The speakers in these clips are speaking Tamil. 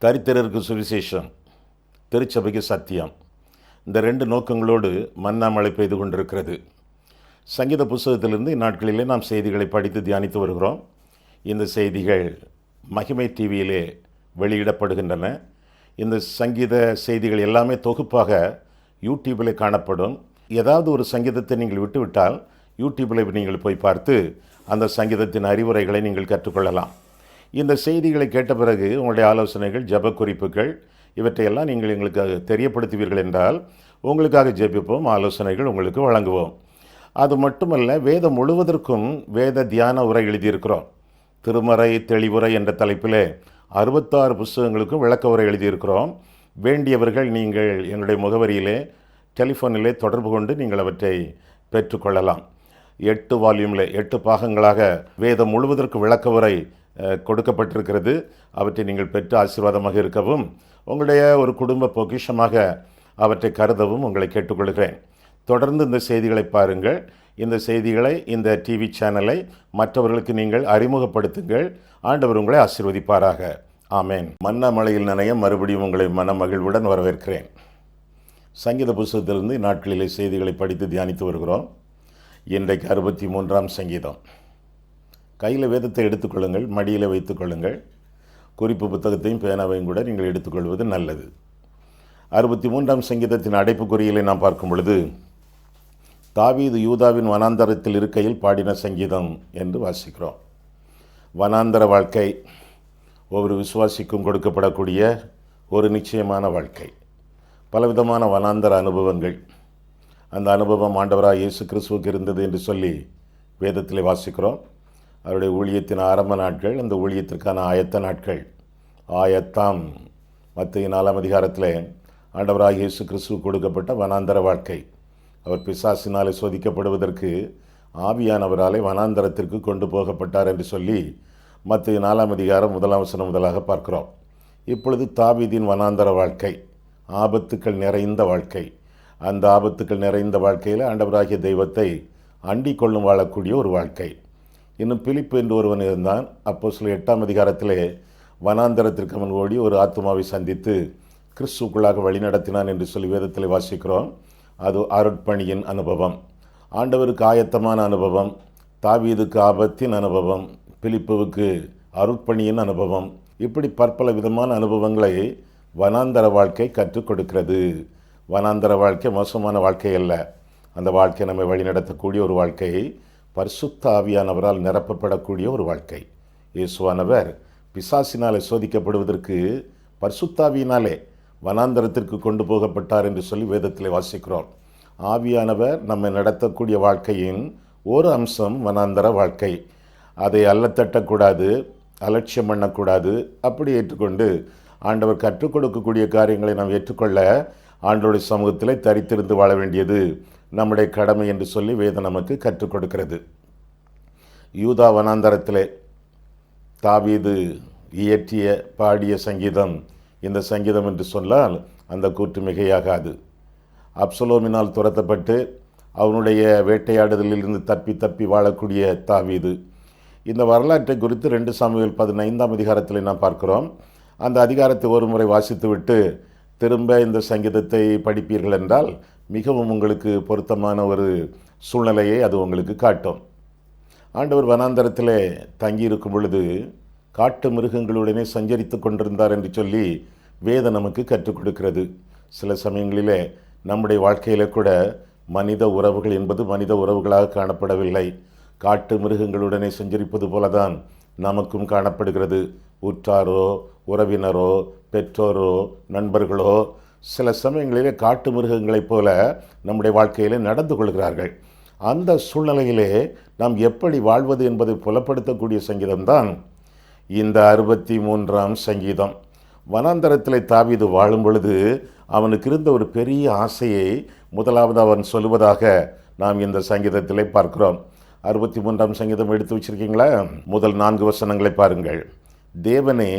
தரித்திரருக்கு சுவிசேஷம், திருச்சபைக்கு சத்தியம், இந்த ரெண்டு நோக்கங்களோடு மன்னா மழை பெய்து கொண்டிருக்கிறது. சங்கீத புஸ்தகத்திலிருந்து இந்நாட்களிலே நாம் செய்திகளை படித்து தியானித்து வருகிறோம். இந்த செய்திகள் மகிமை டிவியிலே வெளியிடப்படுகின்றன. இந்த சங்கீத செய்திகள் எல்லாமே தொகுப்பாக யூடியூப்பில் காணப்படும். ஏதாவது ஒரு சங்கீதத்தை நீங்கள் விட்டுவிட்டால் யூடியூப்பில் நீங்கள் போய் பார்த்து அந்த சங்கீதத்தின் அறிவுரைகளை நீங்கள் கற்றுக்கொள்ளலாம். இந்த செய்திகளை கேட்ட பிறகு உங்களுடைய ஆலோசனைகள், ஜெப குறிப்புகள் இவற்றையெல்லாம் நீங்கள் எங்களுக்கு தெரியப்படுத்துவீர்கள் என்றால் உங்களுக்காக ஜெபிப்போம், ஆலோசனைகள் உங்களுக்கு வழங்குவோம். அது மட்டுமல்ல, வேதம் முழுவதற்கும் வேத தியான உரை எழுதியிருக்கிறோம். திருமறை தெளிவுரை என்ற தலைப்பிலே 66 புஸ்தகங்களுக்கும் விளக்க உரை எழுதியிருக்கிறோம். வேண்டியவர்கள் நீங்கள் எங்களுடைய முகவரியிலே டெலிஃபோனிலே தொடர்பு கொண்டு நீங்கள் அவற்றை பெற்றுக்கொள்ளலாம். 8 வால்யூமில் 8 பாகங்களாக வேதம் முழுவதற்கு விளக்க உரை கொடுக்கப்பட்டிருக்கிறது. அவற்றை நீங்கள் பெற்று ஆசீர்வாதமாக இருக்கவும், உங்களுடைய ஒரு குடும்ப பொக்கிஷமாக அவற்றை கருதவும் உங்களை கேட்டுக்கொள்கிறேன். தொடர்ந்து இந்த செய்திகளை பாருங்கள். இந்த செய்திகளை, இந்த டிவி சேனலை மற்றவர்களுக்கு நீங்கள் அறிமுகப்படுத்துங்கள். ஆண்டவர் உங்களை ஆசீர்வதிப்பாராக. ஆமேன். மன்னா மழையில் நனைய மறுபடியும் உங்களை மன மகிழ்வுடன் வரவேற்கிறேன். சங்கீத புஸ்தகத்திலிருந்து இந்நாட்களிலே செய்திகளை படித்து தியானித்து வருகிறோம். இன்றைக்கு 63ஆம் சங்கீதம். கையில் வேதத்தை எடுத்துக்கொள்ளுங்கள், மடியில் வைத்துக்கொள்ளுங்கள். குறிப்பு புத்தகத்தையும் பேனாவையும் கூட நீங்கள் எடுத்துக்கொள்வது நல்லது. 63ஆம் சங்கீதத்தின் அடைப்புக்குறியிலே நாம் பார்க்கும் பொழுது, தாவீது யூதாவின் வனாந்தரத்தில் இருக்கையில் பாடின சங்கீதம் என்று வாசிக்கிறோம். வனாந்தர வாழ்க்கை ஒவ்வொரு விசுவாசிக்கும் கொடுக்கப்படக்கூடிய ஒரு நிச்சயமான வாழ்க்கை. பலவிதமான வனாந்தர அனுபவங்கள். அந்த அனுபவம் ஆண்டவராக இயேசு கிறிஸ்துவுக்கு இருந்தது என்று சொல்லி வேதத்திலே வாசிக்கிறோம். அவருடைய ஊழியத்தின் ஆரம்ப நாட்கள், அந்த ஊழியத்திற்கான ஆயத்த நாட்கள். ஆயத்தாம் மத்திய 4ஆம் அதிகாரத்தில் ஆண்டவராக இயேசு கிறிஸ்து கொடுக்கப்பட்ட வனாந்தர வாழ்க்கை. அவர் பிசாசினாலே சோதிக்கப்படுவதற்கு ஆவியானவராலே வனாந்தரத்திற்கு கொண்டு போகப்பட்டார் என்று சொல்லி மத்திய 4ஆம் அதிகாரம் 1ஆம் வசனம் முதலாக பார்க்கிறோம். இப்பொழுது தாவீதின் வனாந்தர வாழ்க்கை, ஆபத்துக்கள் நிறைந்த வாழ்க்கை. அந்த ஆபத்துக்கள் நிறைந்த வாழ்க்கையில் ஆண்டவராகிய தெய்வத்தை அண்டிக் கொள்ளும் வாழக்கூடிய ஒரு வாழ்க்கை. இன்னும் பிலிப்பு என்று ஒருவன் இருந்தான். அப்போஸ்தலர் 8ஆம் அதிகாரத்திலே வனாந்தரத்திற்கு அவன் ஓடி ஒரு ஆத்துமாவை சந்தித்து கிறிஸ்துக்குள்ளாக வழிநடத்தினான் என்று சொல்லி வேதத்தில் வாசிக்கிறோம். அது அருட்பணியின் அனுபவம், ஆண்டவருக்கு ஆயத்தமான அனுபவம், தாவீதுக்கு ஆபத்தின் அனுபவம், பிலிப்புவுக்கு அருட்பணியின் அனுபவம். இப்படி பற்பல விதமான அனுபவங்களை வனாந்தர வாழ்க்கை கற்றுக் கொடுக்கிறது. வனாந்தர வாழ்க்கை மோசமான வாழ்க்கை அல்ல. அந்த வாழ்க்கை நம்மை வழிநடத்தக்கூடிய ஒரு வாழ்க்கை, பரிசுத்த ஆவியானவரால் நிரப்பப்படக்கூடிய ஒரு வாழ்க்கை. இயேசுவானவர் பிசாசினாலே சோதிக்கப்படுவதற்கு பரிசுத்தாவியினாலே வனாந்தரத்திற்கு கொண்டு போகப்பட்டார் என்று சொல்லி வேதத்தில் வாசிக்கிறோம். ஆவியானவர் நம்மை நடத்தக்கூடிய வாழ்க்கையின் ஒரு அம்சம் வனாந்தர வாழ்க்கை. அதை அல்லத்தட்டக்கூடாது, அலட்சியம் பண்ணக்கூடாது. அப்படி ஏற்றுக்கொண்டு ஆண்டவர் கற்றுக் கொடுக்கக்கூடிய காரியங்களை நாம் ஏற்றுக்கொள்ள ஆண்டவருடைய சமூகத்தில் தரித்திருந்து வாழ வேண்டியது நம்முடைய கடமை என்று சொல்லி வேதம் நமக்கு கற்றுக் கொடுக்கிறது. யூதா வனாந்தரத்திலே தாவீது இயற்றிய பாடிய சங்கீதம் இந்த சங்கீதம் என்று சொன்னால் அந்த கூற்று மிகையாகாது. அப்சலோமினால் துரத்தப்பட்டு அவனுடைய வேட்டையாடுதலிலிருந்து தப்பி தப்பி வாழக்கூடிய தாவீது. இந்த வரலாற்றை குறித்து 2 சாமுவேல் 15ஆம் அதிகாரத்தில் நாம் பார்க்கிறோம். அந்த அதிகாரத்தை ஒரு முறை வாசித்துவிட்டு திரும்ப இந்த சங்கீதத்தை படிப்பீர்கள் என்றால் மிகவும் உங்களுக்கு பொருத்தமான ஒரு சூழ்நிலையை அது உங்களுக்கு காட்டும். ஆண்டவர் வனாந்தரத்திலே தங்கியிருக்கும் பொழுது காட்டு மிருகங்களுடனே சஞ்சரித்து கொண்டிருந்தார் என்று சொல்லி வேதம் நமக்கு கற்றுக் கொடுக்கிறது. சில சமயங்களிலே நம்முடைய வாழ்க்கையிலே கூட மனித உறவுகள் என்பது மனித உறவுகளாக காணப்படவில்லை. காட்டு மிருகங்களுடனே சஞ்சரிப்பது போலதான் நமக்கும் காணப்படுகிறது. உற்றாரோ, உறவினரோ, பெற்றோரோ, நண்பர்களோ சில சமயங்களிலே காட்டு மிருகங்களைப் போல நம்முடைய வாழ்க்கையிலே நடந்து கொள்கிறார்கள். அந்த சூழ்நிலையிலே நாம் எப்படி வாழ்வது என்பதை புலப்படுத்தக்கூடிய சங்கீதம்தான் இந்த 63ஆம் சங்கீதம். வனாந்தரத்திலே தாவீது வாழும் பொழுது அவனுக்கு இருந்த ஒரு பெரிய ஆசையை முதலாவது அவன் சொல்லுவதாக நாம் இந்த சங்கீதத்திலே பார்க்கிறோம். 63ஆம் சங்கீதம் எடுத்து வச்சிருக்கீங்களா? முதல் 4 வசனங்களை பாருங்கள். தேவனே,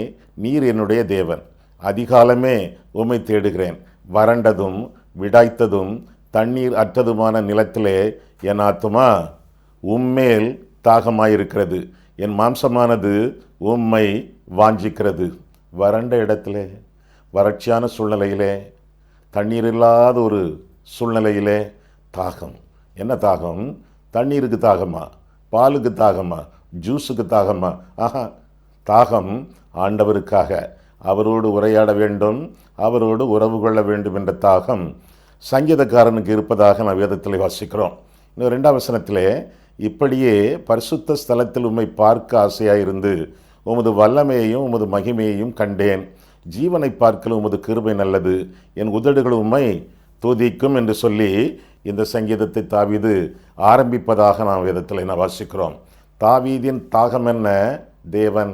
நீர் என்னுடைய தேவன், அதிகாலமே உம்மை தேடுகிறேன். வறண்டதும் விடாய்த்ததும் தண்ணீர் அற்றதுமான நிலத்திலே என் ஆத்துமா உம்மேல் தாகமாயிருக்கிறது. என் மாம்சமானது உம்மை வாஞ்சிக்கிறது. வறண்ட இடத்திலே, வறட்சியான சூழ்நிலையிலே, தண்ணீர் இல்லாத ஒரு சூழ்நிலையிலே தாகம். என்ன தாகம்? தண்ணீருக்கு தாகமா, பாலுக்கு தாகமா, ஜூஸுக்கு தாகமா? ஆஹா, தாகம் ஆண்டவருக்காக அவரோடு உரையாட வேண்டும், அவரோடு உறவு கொள்ள வேண்டும் என்ற தாகம் சங்கீதக்காரனுக்கு இருப்பதாக நான் வேதத்தில் வாசிக்கிறோம். இன்னும் 2ஆம் வசனத்திலே, இப்படியே பரிசுத்த ஸ்தலத்தில் உம்மை பார்க்க ஆசையாயிருந்து உமது வல்லமையையும் உமது மகிமையையும் கண்டேன். ஜீவனை பார்க்கல உமது கிருபை நல்லது, என் உதடுகள் உம்மை துதிக்கும் என்று சொல்லி இந்த சங்கீதத்தை தாவீது ஆரம்பிப்பதாக நாம் வேதத்தில் வாசிக்கிறோம். தாவீதின் தாகம் என்ன? தேவன்,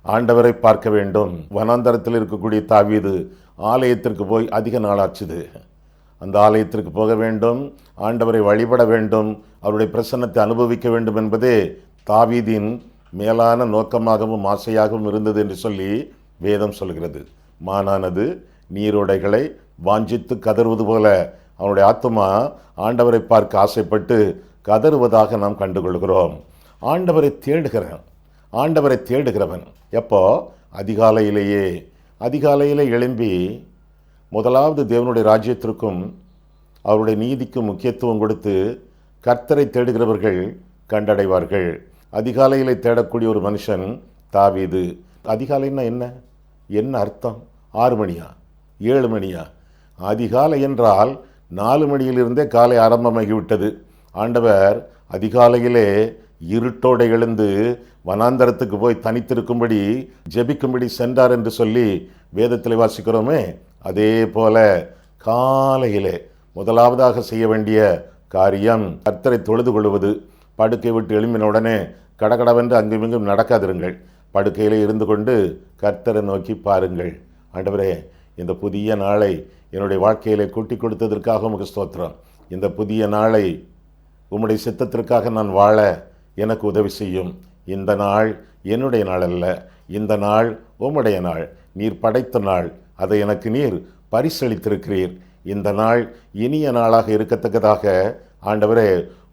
ஆண்டவரை பார்க்க வேண்டும். வனாந்தரத்தில் இருக்கக்கூடிய தாவீது ஆலயத்திற்கு போய் அதிக நாளாச்சுது. அந்த ஆலயத்திற்கு போக வேண்டும், ஆண்டவரை வழிபட வேண்டும், அவருடைய பிரசன்னத்தை அனுபவிக்க வேண்டும் என்பதே தாவீதின் மேலான நோக்கமாகவும் ஆசையாகவும் இருந்தது என்று சொல்லி வேதம் சொல்கிறது. மானானது நீரோடைகளை வாஞ்சித்து கதறுவது போல அவனுடைய ஆத்துமா ஆண்டவரை பார்க்க ஆசைப்பட்டு கதறுவதாக நாம் கண்டுகொள்கிறோம். ஆண்டவரை தேடுகிறவன் எப்போ? அதிகாலையிலே எழும்பி முதலாவது தேவனுடைய ராஜ்யத்திற்கும் அவருடைய நீதிக்கும் முக்கியத்துவம் கொடுத்து கர்த்தரை தேடுகிறவர்கள் கண்டடைவார்கள். அதிகாலையிலே தேடக்கூடிய ஒரு மனுஷன் தாவீது. அதிகாலைன்னா என்ன அர்த்தம்? 6 மணியா, 7 மணியா? அதிகாலை என்றால் 4 மணியிலிருந்தே காலை ஆரம்பமாகிவிட்டது. ஆண்டவர் அதிகாலையிலே இருட்டோடு எழுந்து வனாந்தரத்துக்கு போய் தனித்திருக்கும்படி ஜெபிக்கும்படி சென்றார் என்று சொல்லி வேதத்தில் வாசிக்கிறோமே. அதே போல காலையிலே முதலாவதாக செய்ய வேண்டிய காரியம் கர்த்தரை தொழுது கொள்வது. படுக்கை விட்டு எழும்பின உடனே கடகடவென்று அங்குமிங்கும் நடக்காதிருங்கள். படுக்கையிலே இருந்து கொண்டு கர்த்தரை நோக்கி பாருங்கள். ஆண்டவரே, இந்த புதிய நாளை என்னுடைய வாழ்க்கையிலே கூட்டி கொடுத்ததற்காக உமக்கு ஸ்தோத்திரம். இந்த புதிய நாளை உம்முடைய சித்தத்திற்காக நான் வாழ எனக்கு உதவி செய்யும். இந்த நாள் என்னுடைய நாள் அல்ல, இந்த நாள் உம்முடைய நாள், நீர் படைத்த நாள், அதை எனக்கு நீர் பரிசளித்திருக்கிறீர். இந்த நாள் இனிய நாளாக இருக்கத்தக்கதாக ஆண்டவரே,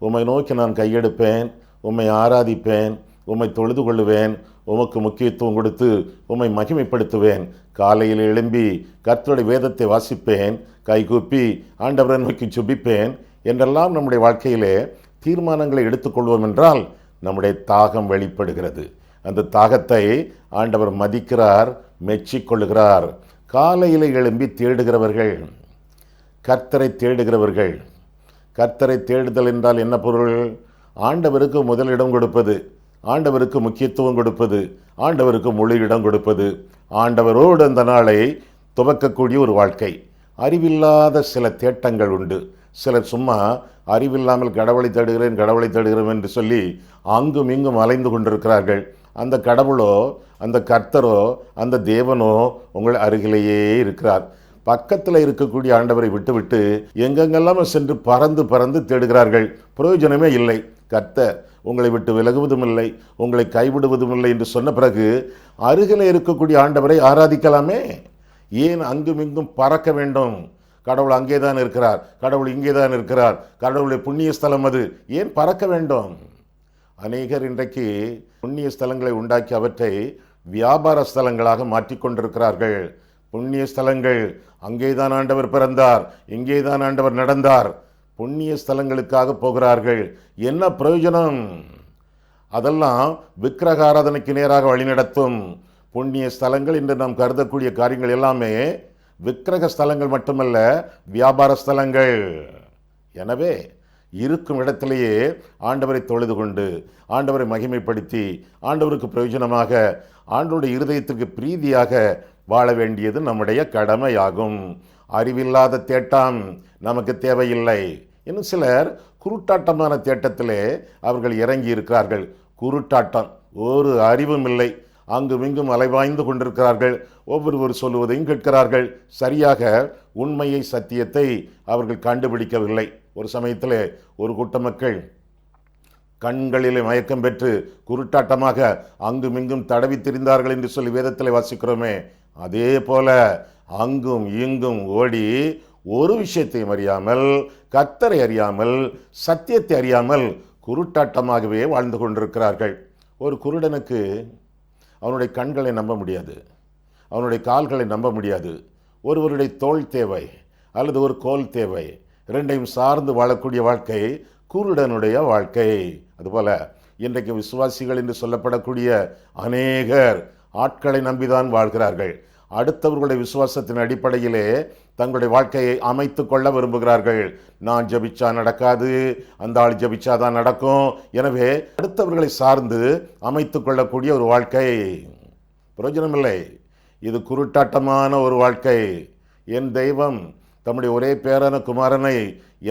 உம்மை நோக்கி நான் கையெடுப்பேன், உம்மை ஆராதிப்பேன், உம்மை தொழுது கொள்ளுவேன், உமக்கு முக்கியத்துவம் கொடுத்து உம்மை மகிமைப்படுத்துவேன். காலையில் எழும்பி கர்த்தருடைய வேதத்தை வாசிப்பேன், கைகூப்பி ஆண்டவரை நோக்கி ஜெபிப்பேன் என்றெல்லாம் நம்முடைய வாழ்க்கையிலே தீர்மானங்களை எடுத்துக்கொள்வோம் என்றால் நம்முடைய தாகம் வெளிப்படுகிறது. அந்த தாகத்தை ஆண்டவர் மதிக்கிறார், மெச்சிக்கொள்ளுகிறார். காலையில் எழும்பி தேடுகிறவர்கள், கர்த்தரை தேடுகிறவர்கள். கர்த்தரை தேடுதல் என்றால் என்ன பொருள்? ஆண்டவருக்கு முதலிடம் கொடுப்பது, ஆண்டவருக்கு முக்கியத்துவம் கொடுப்பது, ஆண்டவருக்கு முழு இடம் கொடுப்பது, ஆண்டவரோடு அந்த நாளை துவக்கக்கூடிய ஒரு வாழ்க்கை. அறிவில்லாத சில தேட்டங்கள் உண்டு. சிலர் சும்மா அறிவில்லாமல் கடவுளை தேடுகிறேன் என்று சொல்லி அங்கும் இங்கும் அலைந்து கொண்டிருக்கிறார்கள். அந்த கடவுளோ, அந்த கர்த்தரோ, அந்த தேவனோ உங்கள் அருகிலேயே இருக்கிறார். பக்கத்தில் இருக்கக்கூடிய ஆண்டவரை விட்டுவிட்டு எங்கெங்கெல்லாம் சென்று பறந்து தேடுகிறார்கள். பிரயோஜனமே இல்லை. கர்த்தர் உங்களை விட்டு விலகுவதும் இல்லை, உங்களை கைவிடுவதும் இல்லை என்று சொன்ன பிறகு அருகில் இருக்கக்கூடிய ஆண்டவரை ஆராதிக்கலாமே. ஏன் அங்கும் இங்கும் பறக்க வேண்டும்? கடவுள் அங்கே தான் இருக்கிறார், கடவுள் இங்கே தான் இருக்கிறார், கடவுளுடைய புண்ணிய ஸ்தலம் அது, ஏன் பறக்க வேண்டும்? அநேகர் இன்றைக்கு புண்ணிய ஸ்தலங்களை உண்டாக்கி அவற்றை வியாபார ஸ்தலங்களாக மாற்றிக்கொண்டிருக்கிறார்கள். புண்ணிய ஸ்தலங்கள், அங்கேதான் ஆண்டவர் பிறந்தார், இங்கேதான் ஆண்டவர் நடந்தார், புண்ணிய ஸ்தலங்களுக்காக போகிறார்கள். என்ன பிரயோஜனம்? அதெல்லாம் விக்கிரக ஆராதனைக்கு நேராக வழிநடத்தும். புண்ணிய ஸ்தலங்கள் என்று நாம் கருதக்கூடிய காரியங்கள் எல்லாமே விக்கிரக ஸ்தலங்கள் மட்டுமல்ல, வியாபார ஸ்தலங்கள். எனவே இருக்கும் இடத்திலேயே ஆண்டவரை தொழுது கொண்டு, ஆண்டவரை மகிமைப்படுத்தி, ஆண்டவருக்கு பிரயோஜனமாக, ஆண்டவருடைய இருதயத்திற்கு பிரீதியாக வாழ வேண்டியது நம்முடைய கடமையாகும். அறிவில்லாத தேட்டம் நமக்கு தேவையில்லை. இன்னும் சிலர் குருட்டாட்டமான தேட்டத்திலே அவர்கள் இறங்கி இருக்கிறார்கள். குருட்டாட்டம், ஒரு அறிவும் இல்லை, அங்குமிங்கும் அலைவாய்ந்து கொண்டிருக்கிறார்கள். ஒவ்வொருவர் சொல்லுவதையும் கேட்கிறார்கள். சரியாக உண்மையை, சத்தியத்தை அவர்கள் கண்டுபிடிக்கவில்லை. ஒரு சமயத்தில் ஒரு கூட்ட மக்கள் கண்களிலே மயக்கம் பெற்று குருட்டாட்டமாக அங்குமிங்கும் தடவி திரிந்தார்கள் என்று சொல்லி வேதத்தில் வாசிக்கிறோமே. அதே போல அங்கும் இங்கும் ஓடி ஒரு விஷயத்தையும் அறியாமல், கர்த்தரை அறியாமல், சத்தியத்தை அறியாமல் குருட்டாட்டமாகவே வாழ்ந்து கொண்டிருக்கிறார்கள். ஒரு குருடனுக்கு அவனுடைய கண்களை நம்ப முடியாது. அவனுடைய கால்களை நம்ப முடியாது. ஒருவருடைய தோள் தேவை அல்லது ஒரு கோல் தேவை. இரண்டையும் சார்ந்து வாழக்கூடிய வாழ்க்கை குருடனுடைய வாழ்க்கை. அதுபோல இன்றைக்கு விசுவாசிகள் என்று சொல்லப்படக்கூடிய அநேகர் ஆட்களை நம்பிதான் வாழ்கிறார்கள். அடுத்தவர்களுடைய விசுவாசத்தின் அடிப்படையிலே தங்களுடைய வாழ்க்கையை அமைத்து கொள்ள விரும்புகிறார்கள். நான் ஜபிச்சா நடக்காது, அந்த ஆள் ஜபிச்சாதான் நடக்கும், எனவே அடுத்தவர்களை சார்ந்து அமைத்து கொள்ளக்கூடிய ஒரு வாழ்க்கை பிரயோஜனமில்லை. இது குருட்டாட்டமான ஒரு வாழ்க்கை. என் தெய்வம் தம்முடைய ஒரே பேரான குமாரனை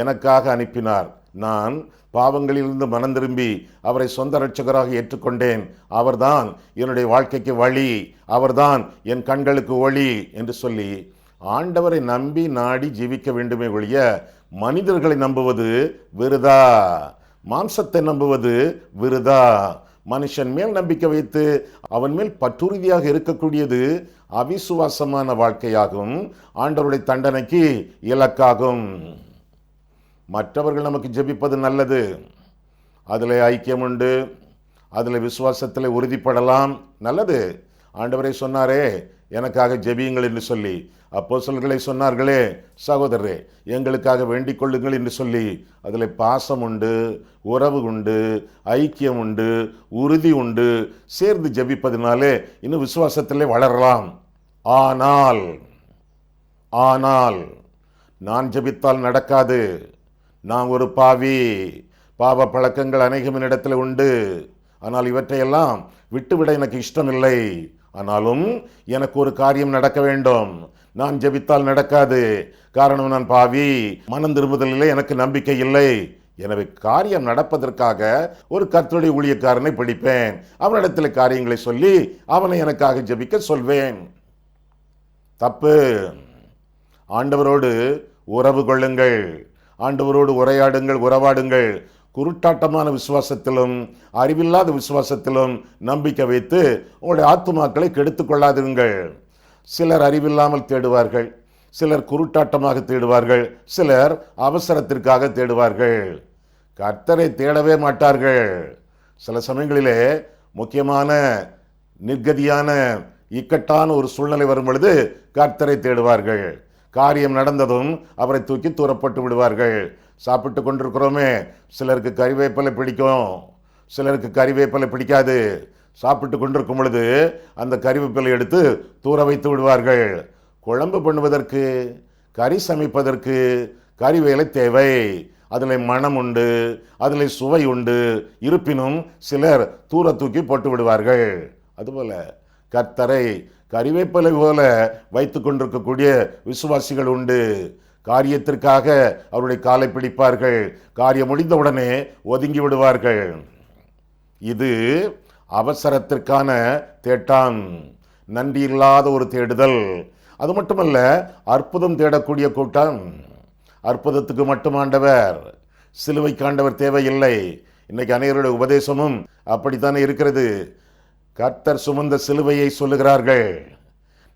எனக்காக அனுப்பினார். நான் பாவங்களிலிருந்து மனம் திரும்பி அவரை சொந்த இரட்சகராக ஏற்றுக்கொண்டேன். அவர்தான் என்னுடைய வாழ்க்கைக்கு வழி, அவர்தான் என் கண்களுக்கு ஒளி என்று சொல்லி ஆண்டவரை நம்பி நாடி ஜீவிக்க வேண்டுமே ஒழிய மனிதர்களை நம்புவது விருதா, மாம்சத்தை நம்புவது விருதா. மனுஷன் மேல் நம்பிக்கை வைத்து அவன் மேல் பற்றுறுதியாக இருக்கக்கூடியது அவிசுவாசமான வாழ்க்கையாகும், ஆண்டவருடைய தண்டனைக்கு இலக்காகும். மற்றவர்கள் நமக்கு ஜெபிப்பது நல்லது, அதில் ஐக்கியம் உண்டு, அதில் விசுவாசத்தில் உறுதிப்படலாம், நல்லது. ஆண்டவரே சொன்னாரே எனக்காக ஜெபியுங்கள் என்று சொல்லி, அப்போஸ்தலர்களே சொன்னார்களே சகோதரரே எங்களுக்காக வேண்டிக் கொள்ளுங்கள் என்று சொல்லி, அதில் பாசம் உண்டு, உறவு உண்டு, ஐக்கியம் உண்டு, உறுதி உண்டு. சேர்ந்து ஜெபிப்பதினாலே இன்னும் விசுவாசத்திலே வளரலாம். ஆனால் நான் ஜெபித்தால் நடக்காது. நான் ஒரு பாவி, பாவ பழக்கங்கள் அநேகம் இடத்துல உண்டு, ஆனால் இவற்றையெல்லாம் விட்டுவிட எனக்கு இஷ்டமில்லை. ஆனாலும் எனக்கு ஒரு காரியம் நடக்க வேண்டும். நான் ஜெபித்தால் நடக்காது, காரணம் நான் பாவி, மனம் திரும்புதலிலே எனக்கு நம்பிக்கை இல்லை. எனவே காரியம் நடப்பதற்காக ஒரு கர்த்தருடைய ஊழியக்காரனை பிடிப்பேன், அவனிடத்தில் காரியங்களை சொல்லி அவனை எனக்காக ஜெபிக்க சொல்வேன். தப்பு. ஆண்டவரோடு உறவு கொள்ளுங்கள், ஆண்டவரோடு உரையாடுங்கள், உறவாடுங்கள். குருட்டாட்டமான விசுவாசத்திலும் அறிவில்லாத விசுவாசத்திலும் நம்பிக்கை வைத்து உங்களுடைய ஆத்துமாக்களை கெடுத்துக் கொள்ளாதிருங்கள். சிலர் அறிவில்லாமல் தேடுவார்கள், சிலர் குருட்டாட்டமாக தேடுவார்கள், சிலர் அவசரத்திற்காக தேடுவார்கள். கர்த்தரை தேடவே மாட்டார்கள். சில சமயங்களிலே முக்கியமான நிர்கதியான இக்கட்டான ஒரு சூழ்நிலை வரும் பொழுது கர்த்தரை தேடுவார்கள். காரியம் நடந்ததும் அவரை தூக்கி தூரப்பட்டு விடுவார்கள். சாப்பிட்டு கொண்டிருக்கிறோமே, சிலருக்கு கறிவேப்பிலை பிடிக்கும், சிலருக்கு கறிவேப்பிலை பிடிக்காது. சாப்பிட்டு கொண்டிருக்கும் பொழுது அந்த கறிவேப்பிலை எடுத்து தூர வைத்து விடுவார்கள். குழம்பு பண்ணுவதற்கு, கறி சமைப்பதற்கு கறிவேலை தேவை. அதில் மனம் உண்டு, அதில் சுவை உண்டு. இருப்பினும் சிலர் தூர தூக்கி போட்டு விடுவார்கள். அதுபோல கர்த்தரை கறிவேப்பிலை போல வைத்து கொண்டிருக்கக்கூடிய விசுவாசிகள் உண்டு. காரியத்திற்காக அவருடைய காலை பிடிப்பார்கள், காரியம் முடிந்தவுடனே ஒதுங்கி விடுவார்கள். இது அவசரத்திற்கான தேட்டான், நன்றி இல்லாத ஒரு தேடுதல். அது மட்டுமல்ல, அற்புதம் தேடக்கூடிய கூட்டம். அற்புதத்துக்கு மட்டும் ஆண்டவர், சிலுவைக்கு ஆண்டவர் தேவையில்லை. இன்னைக்கு அநேகருடைய உபதேசமும் அப்படித்தானே இருக்கிறது. கர்த்தர் சுமந்த சிலுவையை சொல்லுகிறார்கள்,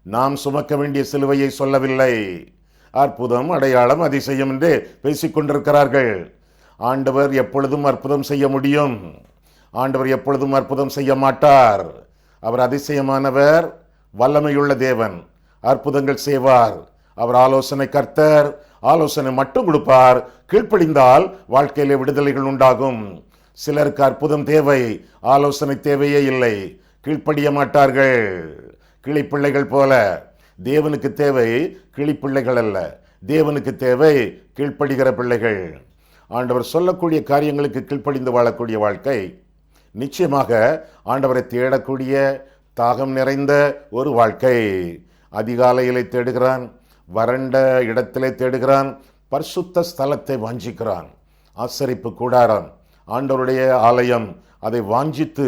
நாம் சுமக்க வேண்டிய சிலுவையை சொல்லவில்லை. அற்புதம், அடையாளம், அதிசயம் என்று பேசிக்கொண்டிருக்கிறார்கள். ஆண்டவர் எப்பொழுதும் அற்புதம் செய்ய முடியும், ஆண்டவர் எப்பொழுதும் அற்புதம் செய்ய மாட்டார். அவர் அதிசயமானவர், வல்லமையுள்ள தேவன், அற்புதங்கள் செய்வார். அவர் ஆலோசனை கர்த்தர், ஆலோசனை மட்டும் கொடுப்பார். கீழ்ப்படிந்தால் வாழ்க்கையிலே விடுதலைகள் உண்டாகும். சிலருக்கு அற்புதம் தேவை, ஆலோசனை தேவையே இல்லை, கீழ்ப்படிய மாட்டார்கள். கிளிப்பிள்ளைகள் போல. தேவனுக்கு தேவை கிளிப்பிள்ளைகள் அல்ல, தேவனுக்கு தேவை கீழ்ப்படுகிற பிள்ளைகள். ஆண்டவர் சொல்லக்கூடிய காரியங்களுக்கு கீழ்ப்படிந்து வாழக்கூடிய வாழ்க்கை நிச்சயமாக ஆண்டவரை தேடக்கூடிய தாகம் நிறைந்த ஒரு வாழ்க்கை. அதிகாலையிலே தேடுகிறான், வறண்ட இடத்திலே தேடுகிறான், பரிசுத்த ஸ்தலத்தை வாஞ்சிக்கிறான். ஆசரிப்பு கூடாரம், ஆண்டவருடைய ஆலயம், அதை வாஞ்சித்து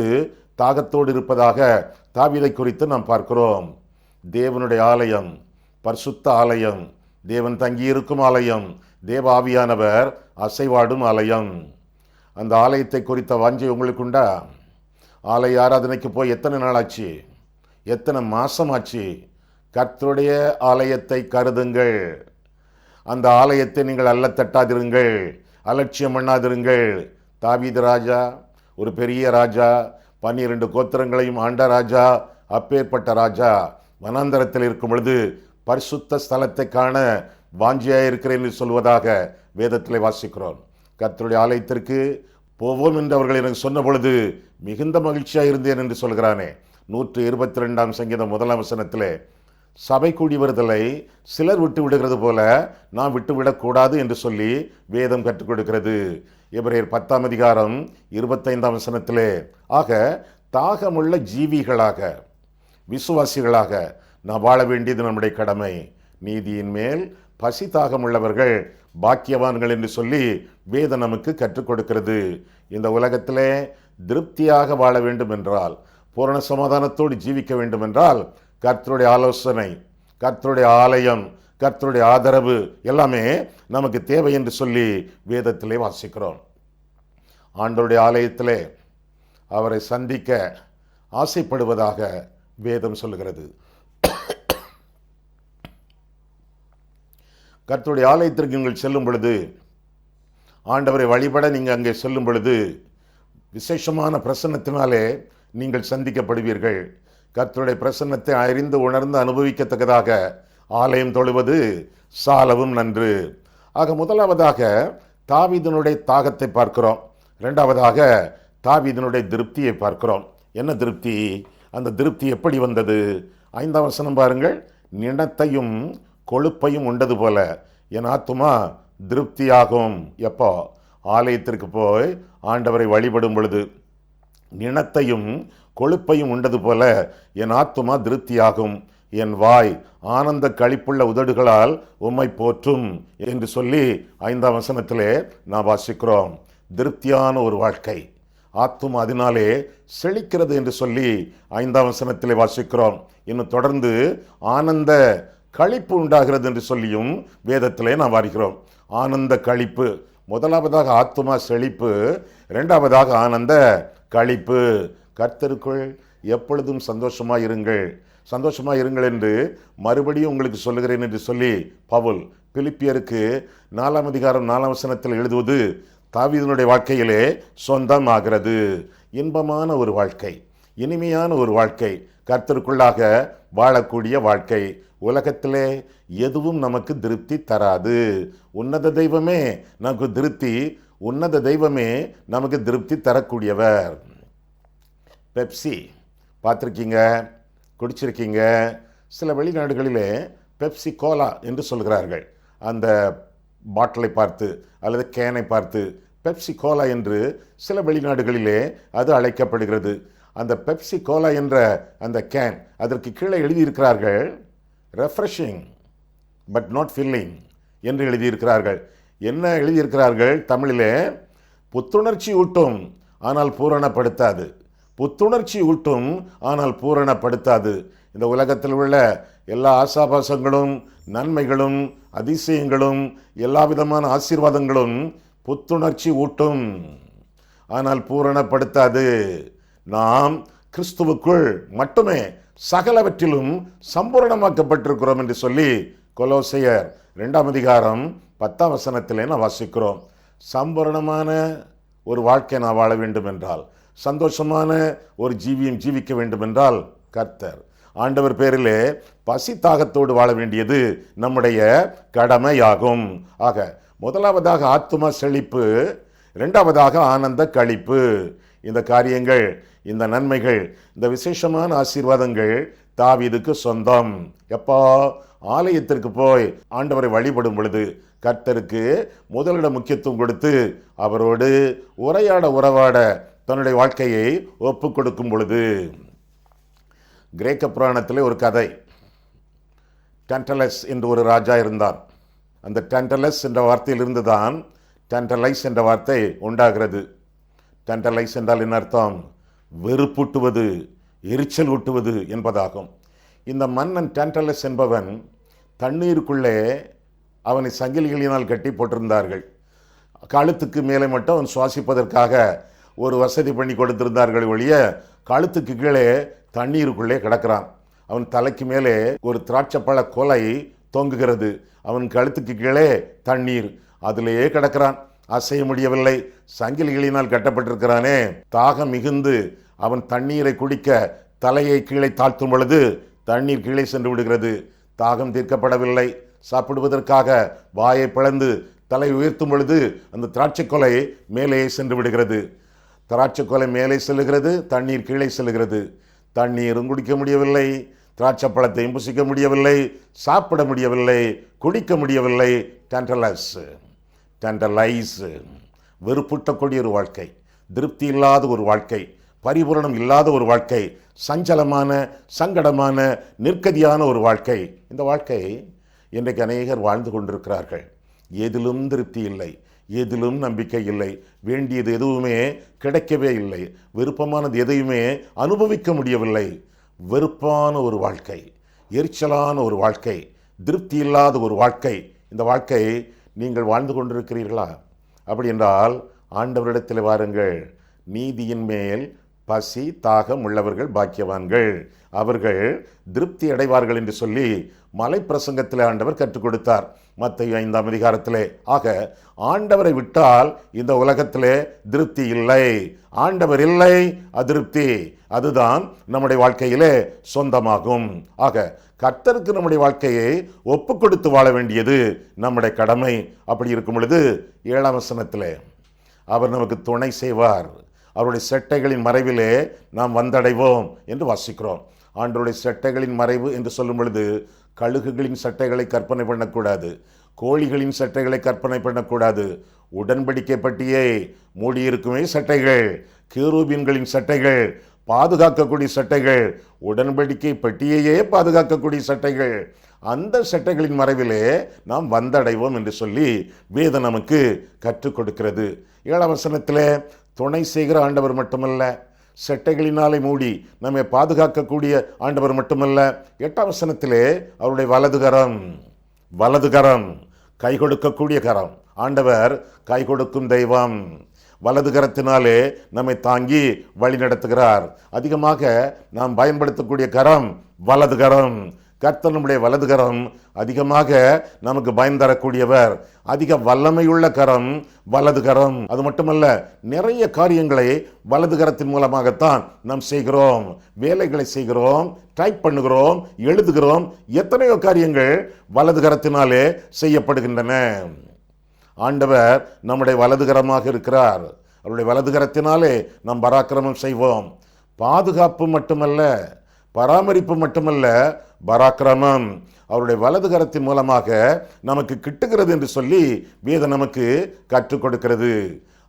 தாகத்தோடு இருப்பதாக தாவீதை குறித்து நாம் பார்க்கிறோம். தேவனுடைய ஆலயம், பரிசுத்த ஆலயம், தேவன் தங்கியிருக்கும் ஆலயம், தேவ ஆவியானவர் அசைவாடும் ஆலயம். அந்த ஆலயத்தை குறித்த வாஞ்சை உங்களுக்கு உண்டா? ஆலய ஆராதனைக்கு போய் எத்தனை நாள் ஆச்சு, எத்தனை மாசம் ஆச்சு? கர்த்தருடைய ஆலயத்தை கருதுங்கள். அந்த ஆலயத்தை நீங்கள் அல்லத்தட்டாதிருங்கள், அலட்சியம் பண்ணாதிருங்கள். தாவீது ராஜா ஒரு பெரிய ராஜா, 12 கோத்திரங்களையும் ஆண்ட ராஜா, அப்பேற்பட்ட ராஜா வனாந்தரத்தில் இருக்கும் பொழுது பரிசுத்த ஸ்தலத்தை காண வாஞ்சியாக இருக்கிறேன் என்று சொல்வதாக வேதத்திலே வாசிக்கிறோம். கர்த்தருடைய ஆலயத்திற்கு போவோம் என்று அவர்கள் எனக்கு சொன்ன பொழுது மிகுந்த மகிழ்ச்சியாக இருந்தேன் என்று சொல்கிறானே. 122 சங்கீதம் 1 வசனத்திலே சபை கூடி வருதலை சிலர் விட்டு விடுகிறது போல நாம் விட்டுவிடக்கூடாது என்று சொல்லி வேதம் கற்றுக் கொடுக்கிறது. எபிரேயர் 10 அதிகாரம் 25 வசனத்திலே ஆக தாகமுள்ள ஜீவிகளாக விசுவாசிகளாக நாம் வாழ வேண்டியது நம்முடைய கடமை. நீதியின் மேல் பசி தாகமுள்ளவர்கள் பாக்கியவான்கள் என்று சொல்லி வேதம் நமக்கு கற்றுக் கொடுக்கிறது. இந்த உலகத்திலே திருப்தியாக வாழ வேண்டும் என்றால், பூரண சமாதானத்தோடு ஜீவிக்க வேண்டும் என்றால், கர்த்தருடைய ஆலோசனை, கர்த்தருடைய ஆலயம், கர்த்தருடைய ஆதரவு எல்லாமே நமக்கு தேவை என்று சொல்லி வேதத்திலே வாசிக்கிறோம். ஆண்டவருடைய ஆலயத்திலே அவரை சந்திக்க ஆசைப்படுவதாக வேதம் சொல்லுகிறது. கர்த்தருடைய ஆலயத்திற்கு நீங்கள் செல்லும் பொழுது, ஆண்டவரை வழிபட நீங்கள் அங்கே செல்லும் பொழுது விசேஷமான பிரசன்னத்தினாலே நீங்கள் சந்திக்கப்படுவீர்கள். கர்த்தருடைய பிரசன்னத்தை அறிந்து உணர்ந்து அனுபவிக்கத்தக்கதாக ஆலயம் தொழுவது சாலவும் நன்று. ஆக முதலாவதாக தாவீதினுடைய தாகத்தை பார்க்கிறோம். இரண்டாவதாக தாவீதினுடைய திருப்தியை பார்க்கிறோம். என்ன திருப்தி? அந்த திருப்தி எப்படி வந்தது? 5ஆம் வசனம் பாருங்கள். நிணத்தையும் கொழுப்பையும் உண்டது போல என் ஆத்துமா திருப்தியாகும். எப்போ? ஆலயத்திற்கு போய் ஆண்டவரை வழிபடும் பொழுது. நிணத்தையும் கொழுப்பையும் உண்டது போல என் ஆத்துமா திருப்தியாகும். என் வாய் ஆனந்த களிப்புள்ள உதடுகளால் உம்மை போற்றும் என்று சொல்லி 5ஆம் வசனத்திலே நாம் வாசிக்கிறோம். திருப்தியான ஒரு வாழ்க்கை, ஆத்துமா அதனாலே செழிக்கிறது என்று சொல்லி 5ஆம் வசனத்திலே வாசிக்கிறோம். இன்னும் தொடர்ந்து ஆனந்த களிப்பு உண்டாகிறது என்று சொல்லியும் வேதத்திலே நாம் வாசிக்கிறோம். ஆனந்த களிப்பு, முதலாவதாக ஆத்துமா செழிப்பு, இரண்டாவதாக ஆனந்த களிப்பு. கர்த்தருக்குள் எப்பொழுதும் சந்தோஷமாக இருங்கள், சந்தோஷமாக இருங்கள் என்று மறுபடியும் உங்களுக்கு சொல்லுகிறேன் என்று சொல்லி பவுல் பிலிப்பியருக்கு 4ஆம் அதிகாரம் 4ஆம் வசனத்தில் எழுதுவது தாவீதினுடைய வாழ்க்கையிலே சொந்தமாகிறது. இன்பமான ஒரு வாழ்க்கை, இனிமையான ஒரு வாழ்க்கை, கர்த்தருக்குள்ளாக வாழக்கூடிய வாழ்க்கை. உலகத்திலே எதுவும் நமக்கு திருப்தி தராது. உன்னத தெய்வமே நமக்கு திருப்தி, உன்னத தெய்வமே நமக்கு திருப்தி தரக்கூடியவர். பெப்சி பார்த்துருக்கீங்க, குடிச்சிருக்கீங்க. சில வெளிநாடுகளிலே பெப்சி கோலா என்று சொல்கிறார்கள். அந்த பாட்டிலை பார்த்து அல்லது கேனை பார்த்து பெப்சி கோலா என்று சில வெளிநாடுகளிலே அது அழைக்கப்படுகிறது. அந்த பெப்சி கோலா என்ற அந்த கேன், அதற்கு கீழே எழுதியிருக்கிறார்கள் ரெஃப்ரெஷிங் பட் நாட் ஃபில்லிங் என்று எழுதியிருக்கிறார்கள். என்ன எழுதியிருக்கிறார்கள் தமிழிலே? புத்துணர்ச்சி ஊட்டும் ஆனால் பூரணப்படுத்தாது, புத்துணர்ச்சி ஊட்டும் ஆனால் பூரணப்படுத்தாது. இந்த உலகத்தில் உள்ள எல்லா ஆசாபாசங்களும் நன்மைகளும் அதிசயங்களும் எல்லா விதமான ஆசீர்வாதங்களும் புத்துணர்ச்சி ஊட்டும் ஆனால் பூரணப்படுத்தாது. நாம் கிறிஸ்துவுக்குள் மட்டுமே சகலவற்றிலும் சம்பூரணமாக்கப்பட்டிருக்கிறோம் என்று சொல்லி கொலோசையர் 2ஆம் அதிகாரம் 10ஆம் வசனத்திலே நாம் வாசிக்கிறோம். சம்பூரணமான ஒரு வாழ்க்கை நான் வாழ வேண்டும் என்றால், சந்தோஷமான ஒரு ஜீவியம் ஜீவிக்க வேண்டும் என்றால், கர்த்தர் ஆண்டவர் பேரிலே பசி தாகத்தோடு வாழ வேண்டியது நம்முடைய கடமையாகும். ஆக முதலாவதாக ஆத்தும செழிப்பு, இரண்டாவதாக ஆனந்த களிப்பு. இந்த காரியங்கள், இந்த நன்மைகள், இந்த விசேஷமான ஆசீர்வாதங்கள் தாவீதுக்கு சொந்தம். எப்போ? ஆலயத்திற்கு போய் ஆண்டவரை வழிபடும் பொழுது, கர்த்தருக்கு முதலிட முக்கியத்துவம் கொடுத்து அவரோடு உறவாட தன்னுடைய வாழ்க்கையை ஒப்பு கொடுக்கும் பொழுது. கிரேக்க புராணத்தில் ஒரு கதை. டன்டலஸ் என்று ஒரு ராஜா இருந்தார். அந்த டன்டலஸ் என்ற வார்த்தையிலிருந்து தான் டன்டலைஸ் என்ற வார்த்தை உண்டாகிறது. டன்டலைஸ் என்றால் என்ன அர்த்தம்? வெறுப்பூட்டுவது, எரிச்சல் ஊட்டுவது என்பதாகும். இந்த மன்னன் டன்டலஸ் என்பவன் தண்ணீருக்குள்ளே அவனை சங்கிலிகளினால் கட்டி போட்டிருந்தார்கள். கழுத்துக்கு மேலே மட்டும் அவன் சுவாசிப்பதற்காக ஒரு வசதி பண்ணி கொடுத்திருந்தார்கள் ஒழிய, கழுத்துக்கு கீழே தண்ணீருக்குள்ளே கிடக்கிறான். அவன் தலைக்கு மேலே ஒரு திராட்சைப்பழ கொலை தொங்குகிறது. அவன் கழுத்துக்கு கீழே தண்ணீர், அதிலேயே கிடக்கிறான், அசைய முடியவில்லை. சங்கிலிகளினால் கட்டப்பட்டிருக்கிறானே. தாகம் மிகுந்து அவன் தண்ணீரை குடிக்க தலையை கீழே தாழ்த்தும் பொழுது தண்ணீர் கீழே சென்று விடுகிறது. தாகம் தீர்க்கப்படவில்லை. சாப்பிடுவதற்காக வாயை பிளந்து தலை உயர்த்தும் பொழுது அந்த திராட்சை கொலை மேலே சென்று விடுகிறது. திராட்சை கொலை மேலே செல்லுகிறது, தண்ணீர் கீழே செல்லுகிறது. தண்ணீரும் குடிக்க முடியவில்லை, திராட்சை பழத்தையும் புசிக்க முடியவில்லை, சாப்பிட முடியவில்லை, குடிக்க முடியவில்லை. டெண்டலைஸ், வெறுப்பூட்டக்கூடிய ஒரு வாழ்க்கை, திருப்தி இல்லாத ஒரு வாழ்க்கை, பரிபூரணம் இல்லாத ஒரு வாழ்க்கை, சஞ்சலமான, சங்கடமான, நிற்கதியான ஒரு வாழ்க்கை. இந்த வாழ்க்கை இன்றைக்கு அநேகர் வாழ்ந்து கொண்டிருக்கிறார்கள். எதிலும் திருப்தி இல்லை, எதிலும் நம்பிக்கை இல்லை, வேண்டியது எதுவுமே கிடைக்கவே இல்லை, விருப்பமானது எதையுமே அனுபவிக்க முடியவில்லை. வெறுப்பான ஒரு வாழ்க்கை, எரிச்சலான ஒரு வாழ்க்கை, திருப்தி இல்லாத ஒரு வாழ்க்கை. இந்த வாழ்க்கை நீங்கள் வாழ்ந்து கொண்டிருக்கிறீர்களா? அப்படி என்றால் ஆண்டவரிடத்தில் வாருங்கள். நீதியின் மேல் பசி தாகம் உள்ளவர்கள் பாக்கியவான்கள், அவர்கள் திருப்தி அடைவார்கள் என்று சொல்லி மலை பிரசங்கத்தில் ஆண்டவர் கற்றுக் கொடுத்தார், மத்தேயு 5ஆம் அதிகாரத்திலே. ஆக ஆண்டவரை விட்டால் இந்த உலகத்திலே திருப்தி இல்லை. ஆண்டவர் இல்லை, அதிருப்தி. அதுதான் நம்முடைய வாழ்க்கையிலே சொந்தமாகும். ஆக கர்த்தருக்கு நம்முடைய வாழ்க்கையை ஒப்பு கொடுத்து வாழ வேண்டியது நம்முடைய கடமை. அப்படி இருக்கும் பொழுது 7ஆம் வசனத்திலே அவர் நமக்கு துணை செய்வார், அவருடைய செட்டைகளின் மறைவிலே நாம் வந்தடைவோம் என்று வாசிக்கிறோம். ஆண்டவருடைய செட்டைகளின் மறைவு என்று சொல்லும் பொழுது கழுகுகளின் சட்டைகளை கற்பனை பண்ணக்கூடாது, கோழிகளின் சட்டைகளை கற்பனை பண்ணக்கூடாது. உடன்படிக்கை பட்டியை மூடியிருக்குமே சட்டைகள், கேருபீன்களின் சட்டைகள், பாதுகாக்கக்கூடிய சட்டைகள், உடன்படிக்கை பட்டியையே பாதுகாக்கக்கூடிய சட்டைகள், அந்த சட்டைகளின் மறைவிலே நாம் வந்தடைவோம் என்று சொல்லி வேதம் நமக்கு கற்றுக் கொடுக்கிறது. 7ஆம் வசனத்திலே துணை செய்கிற ஆண்டவர் மட்டுமல்ல, செட்டைகளினாலே மூடி நம்மை பாதுகாக்கக்கூடிய ஆண்டவர் மட்டுமல்ல, 8ஆம் வசனத்திலே அவருடைய வலதுகரம் கை கொடுக்கக்கூடிய கரம். ஆண்டவர் கை கொடுக்கும் தெய்வம். வலது கரத்தினாலே நம்மை தாங்கி வழி நடத்துகிறார். அதிகமாக நாம் பயன்படுத்தக்கூடிய கரம் வலது கரம். கர்த்தர் நம்முடைய வலது கரம் அதிகமாக நமக்கு பயன் தரக்கூடியவர். அதிக வல்லமையுள்ள கரம் வலது கரம். அது மட்டுமல்ல, நிறைய காரியங்களை வலது கரத்தின் மூலமாகத்தான் நாம் செய்கிறோம். வேலைகளை செய்கிறோம், டைப் பண்ணுகிறோம், எழுதுகிறோம். எத்தனையோ காரியங்கள் வலது கரத்தினாலே செய்யப்படுகின்றன. ஆண்டவர் நம்முடைய வலதுகரமாக இருக்கிறார். அவருடைய வலதுகரத்தினாலே நாம் பராக்கிரமம் செய்வோம். பாதுகாப்பு மட்டுமல்ல, பராமரிப்பு மட்டுமல்ல, பராக்கிரமம் அவருடைய வலதுகரத்தின் மூலமாக நமக்கு கிட்டுகிறது என்று சொல்லி வேதம் நமக்கு கற்றுக் கொடுக்கிறது.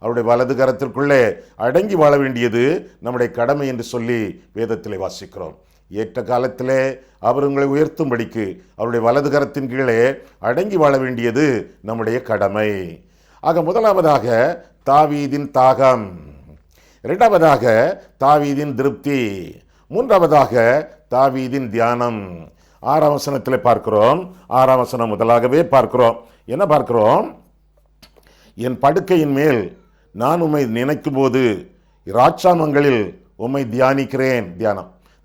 அவருடைய வலதுகரத்திற்குள்ளே அடங்கி வாழ வேண்டியது நம்முடைய கடமை என்று சொல்லி வேதத்திலே வாசிக்கிறோம். ஏற்ற காலத்திலே அவர் உங்களை உயர்த்தும்படிக்கு அவருடைய வலதுகரத்தின் கீழே அடங்கி வாழ வேண்டியது நம்முடைய கடமை. ஆக முதலாவதாக தாவீதின் தாகம், இரண்டாவதாக தாவீதின் திருப்தி, மூன்றாவதாக தாவீதின் தியானம். 6ஆம் வசனத்தில் பார்க்கிறோம். 6ஆம் வசனம் முதலாகவே பார்க்கிறோம். என்ன பார்க்கிறோம்? என் படுக்கையின் மேல் நான் உம்மை நினைக்கும் போது இராட்சாமங்களில் உம்மை தியானிக்கிறேன்.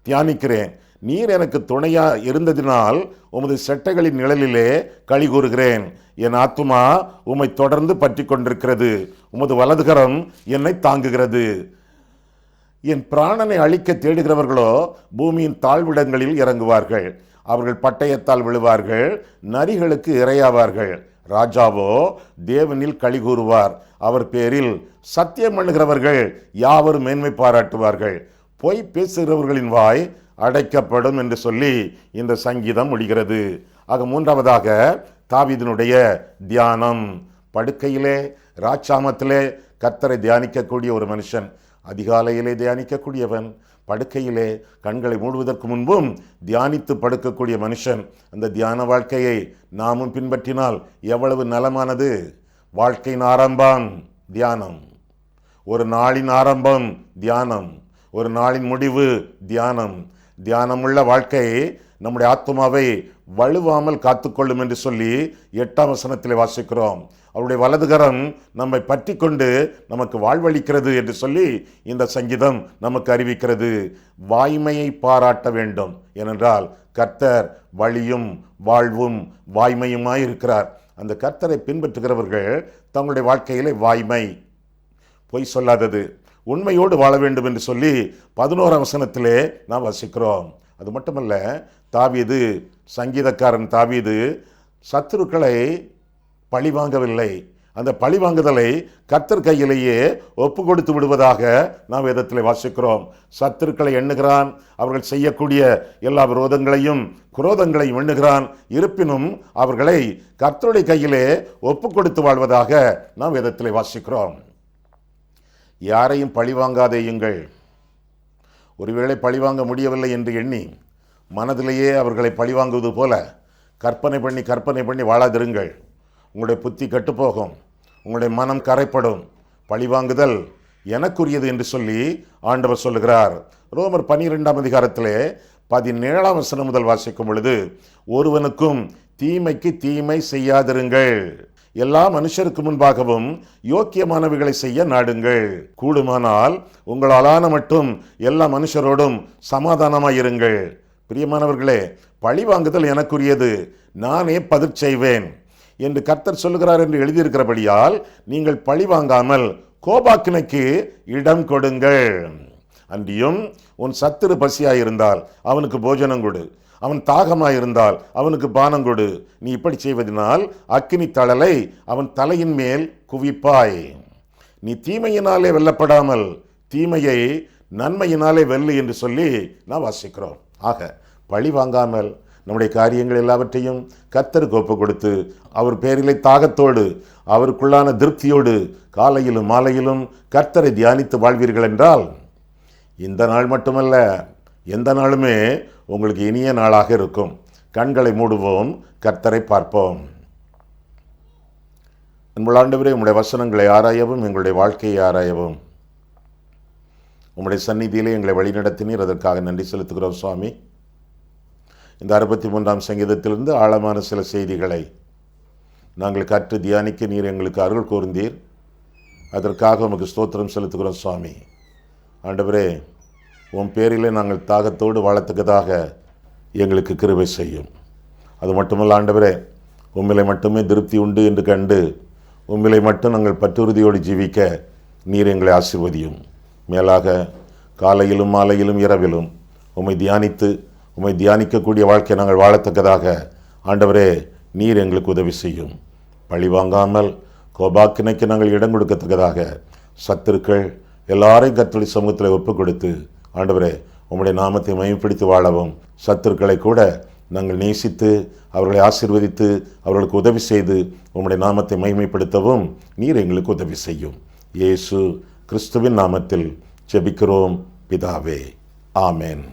தியானிக்கிறேன். நீர் எனக்கு துணையா இருந்ததினால் உமது செட்டைகளின் நிழலிலே களி கூறுகிறேன். என் ஆத்துமா உம்மை தொடர்ந்து பற்றி கொண்டிருக்கிறது. உமது வலதுகரம் என்னை தாங்குகிறது. என் பிராணனை அழிக்க தேடுகிறவர்களோ பூமியின் தாழ்விடங்களில் இறங்குவார்கள். அவர்கள் பட்டயத்தால் விழுவார்கள், நரிகளுக்கு இரையாவார்கள். ராஜாவோ தேவனில் களி கூறுவார். அவர் பேரில் சத்தியம் பண்ணுகிறவர்கள் யாவரும் மேன்மை பாராட்டுவார்கள். பொய் பேசுகிறவர்களின் வாய் அடைக்கப்படும் என்று சொல்லி இந்த சங்கீதம் முடிகிறது. ஆக மூன்றாவதாக தாவீதினுடைய தியானம். படுக்கையிலே ராட்சாமத்திலே கர்த்தரை தியானிக்கக்கூடிய ஒரு மனுஷன், அதிகாலையிலே தியானிக்கக்கூடியவன், படுக்கையிலே கண்களை மூடுவதற்கு முன்பும் தியானித்து படுக்கக்கூடிய மனுஷன். அந்த தியான வாழ்க்கையை நாமும் பின்பற்றினால் எவ்வளவு நலமானது. வாழ்க்கையின் ஆரம்பம் தியானம், ஒரு நாளின் ஆரம்பம் தியானம், ஒரு நாளின் முடிவு தியானம். தியானமுள்ள வாழ்க்கை நம்முடைய ஆத்துமாவை வலுவாமல் காத்துக்கொள்ளும் என்று சொல்லி 8ஆம் வசனத்திலே வாசிக்கிறோம். அவருடைய வலதுகரம் நம்மை பற்றி கொண்டு நமக்கு வாழ்வளிக்கிறது என்று சொல்லி இந்த சங்கீதம் நமக்கு அறிவிக்கிறது. வாய்மையை பாராட்ட வேண்டும். ஏனென்றால் கர்த்தர் வழியும் வாழ்வும் வாய்மையுமாயிருக்கிறார். அந்த கர்த்தரை பின்பற்றுகிறவர்கள் தங்களுடைய வாழ்க்கையிலே வாய்மை, பொய் சொல்லாதது, உண்மையோடு வாழ வேண்டும் என்று சொல்லி 11ஆம் வசனத்திலே நாம் வசிக்கிறோம். அது மட்டுமல்ல, தாவீது, சங்கீதக்காரன் தாவீது சத்துருக்களை பழிவாங்கவில்லை. அந்த பழிவாங்குதலை கர்த்தர் கையிலேயே ஒப்பு கொடுத்து விடுவதாக நாம் வேதத்தில் வாசிக்கிறோம். சத்துருக்களை எண்ணுகிறான், அவர்கள் செய்யக்கூடிய எல்லா விரோதங்களையும் குரோதங்களையும் எண்ணுகிறான். இருப்பினும் அவர்களை கர்த்தருடைய கையிலே ஒப்பு கொடுத்து வாழ்வதாக நாம் வேதத்தில் வாசிக்கிறோம். யாரையும் பழிவாங்காதேயுங்கள். ஒருவேளை பழிவாங்க முடியவில்லை என்று எண்ணி மனதிலேயே அவர்களை பழிவாங்குவது போல கற்பனை பண்ணி வாழாதிருங்கள். உங்களுடைய புத்தி கட்டுப்போகும், உங்களுடைய மனம் கரைப்படும். பழிவாங்குதல் எனக்குரியது என்று சொல்லி ஆண்டவர் சொல்லுகிறார். ரோமர் 12ஆம் அதிகாரத்திலே 17ஆம் வசனம் முதல் வாசிக்கும் பொழுது, ஒருவனுக்கும் தீமைக்கு தீமை செய்யாதிருங்கள், எல்லா மனுஷருக்கு முன்பாகவும் யோக்கியமானவைகளை செய்ய நாடுங்கள், கூடுமானால் உங்களாலான மட்டும் எல்லா மனுஷரோடும் சமாதானமாயிருங்கள். பிரியமானவர்களே, பழிவாங்குதல் எனக்குரியது, நானே பதில் செய்வேன் என்று கர்த்தர் சொல்லுகிறார் என்று எழுதியிருக்கிறபடியால் நீங்கள் பழி வாங்காமல் கோபாக்கினைக்கு இடம் கொடுங்கள். அன்றியும் உன் சத்துரு பசியாயிருந்தால் அவனுக்கு போஜனம் கொடு, அவன் தாகமாயிருந்தால் அவனுக்கு பானம் கொடு. நீ இப்படி செய்வதனால் அக்கினி தழலை அவன் தலையின் மேல் குவிப்பாய். நீ தீமையினாலே வெல்லப்படாமல் தீமையை நன்மையினாலே வெல்லு என்று சொல்லி நான் வாசிக்கிறோம். ஆக பழி வாங்காமல் நம்முடைய காரியங்கள் எல்லாவற்றையும் கர்த்தருக்கு ஒப்பு கொடுத்து அவர் பேரிலே தாகத்தோடு அவருக்குள்ளான திருப்தியோடு காலையிலும் மாலையிலும் கர்த்தரை தியானித்து வாழ்வீர்கள் என்றால் இந்த நாள் மட்டுமல்ல, எந்த நாளுமே உங்களுக்கு இனிய நாளாக இருக்கும். கண்களை மூடுவோம், கர்த்தரை பார்ப்போம். அன்புள்ள ஆண்டவரே, உம்முடைய வசனங்களை ஆராயவும் எங்களுடைய வாழ்க்கையை ஆராயவும் உம்முடைய சந்நிதியிலே எங்களை வழிநடத்தினீர். அதற்காக நன்றி செலுத்துகிறோம் சுவாமி. இந்த 63ஆம் சங்கீதத்திலிருந்து ஆழமான சில செய்திகளை நாங்கள் கற்று தியானிக்க நீர் எங்களுக்கு அருள் கூர்ந்தீர். அதற்காக உமக்கு ஸ்தோத்திரம் செலுத்துகிறோம் சுவாமி. ஆண்டவரே, உன் பேரிலே நாங்கள் தாகத்தோடு வாழத்தக்கதாக எங்களுக்கு கிருபை செய்யும். அது மட்டுமல்ல ஆண்டவரே, உம்மிலை மட்டுமே திருப்தி உண்டு என்று கண்டு உம்மிலை மட்டும் நாங்கள் பற்றுறுதியோடு ஜீவிக்க நீர் எங்களை ஆசீர்வதியும். மேலாக காலையிலும் மாலையிலும் இரவிலும் உம்மை தியானிக்கக்கூடிய வாழ்க்கை நாங்கள் வாழத்தக்கதாக ஆண்டவரே நீர் எங்களுக்கு உதவி செய்யும். பழி வாங்காமல் கோபாக்கினைக்கு நாங்கள் இடம் கொடுக்கத்தக்கதாக சத்துருக்கள் எல்லாரையும் கர்த்தருடைய சமூகத்தில் ஒப்பு கொடுத்து ஆண்டவரே உம்முடைய நாமத்தை மகிமைப்படுத்தி வாழவும், சத்துருக்களை கூட நாங்கள் நேசித்து அவர்களை ஆசீர்வதித்து அவர்களுக்கு உதவி செய்து உம்முடைய நாமத்தை மகிமைப்படுத்தவும் நீர் எங்களுக்கு உதவி செய்யும். இயேசு கிறிஸ்துவின் நாமத்தில் ஜெபிக்கிறோம் பிதாவே, ஆமென்.